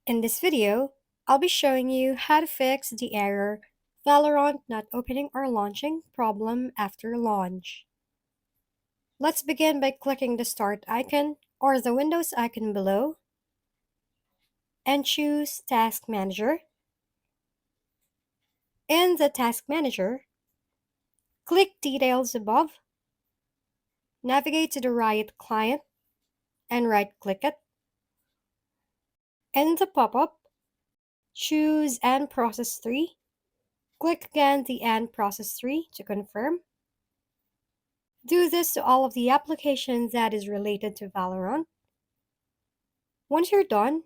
In this video, I'll be showing you how to fix the error Valorant not opening or launching problem after launch. Let's begin by clicking the start icon or the Windows icon below and choose Task Manager. In the Task Manager, click Details above, navigate to the Riot client and right-click it. In the pop-up, choose End Process 3. Click again the End Process 3 to confirm. Do this to all of the applications that is related to Valorant. Once you're done,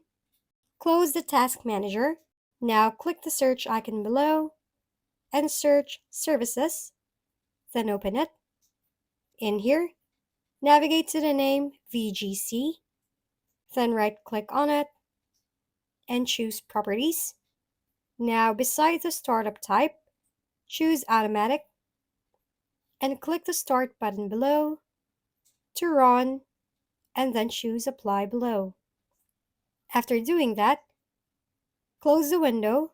close the Task Manager. Now click the search icon below and search Services, then open it. In here, navigate to the name VGC, then right-click on it and choose Properties. Now beside the startup type, choose Automatic and click the Start button below to run and then choose Apply below. After doing that, close the window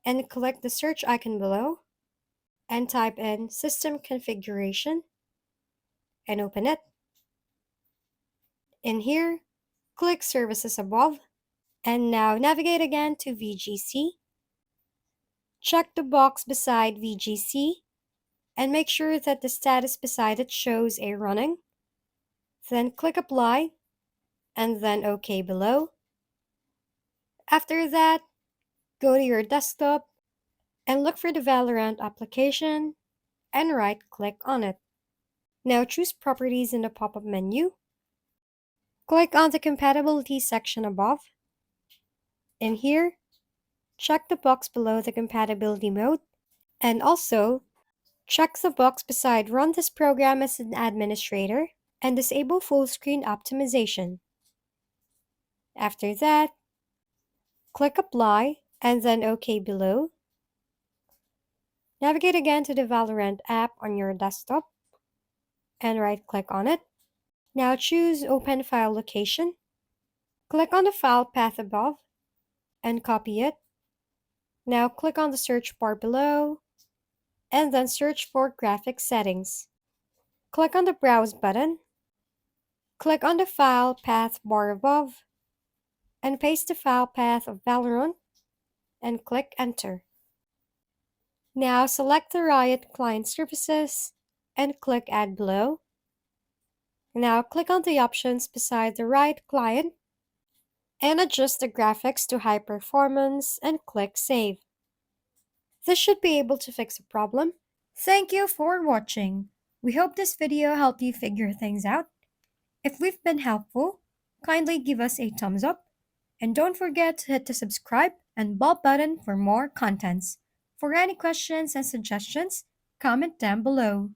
and click the search icon below and type in System Configuration and open it. In here, click Services above and now navigate again to VGC. Check the box beside VGC and make sure that the status beside it shows a running. Then click Apply and then OK below. After that, go to your desktop and look for the Valorant application and right-click on it. Now choose Properties in the pop-up menu. Click on the Compatibility section above. In here, check the box below the compatibility mode and also check the box beside Run this program as an administrator and disable full screen optimization. After that, click Apply and then OK below. Navigate again to the Valorant app on your desktop and right-click on it. Now choose Open File Location. Click on the file path above and copy it. Now click on the search bar below and then search for Graphics Settings. Click on the Browse button. Click on the file path bar above and paste the file path of Valorant and click Enter. Now select the Riot Client Services and click Add below. Now click on the options beside the Riot Client and adjust the graphics to high performance and click Save. This should be able to fix the problem. Thank you for watching. We hope this video helped you figure things out. If we've been helpful, kindly give us a thumbs up and don't forget to hit the subscribe and bell button for more contents. For any questions and suggestions, comment down below.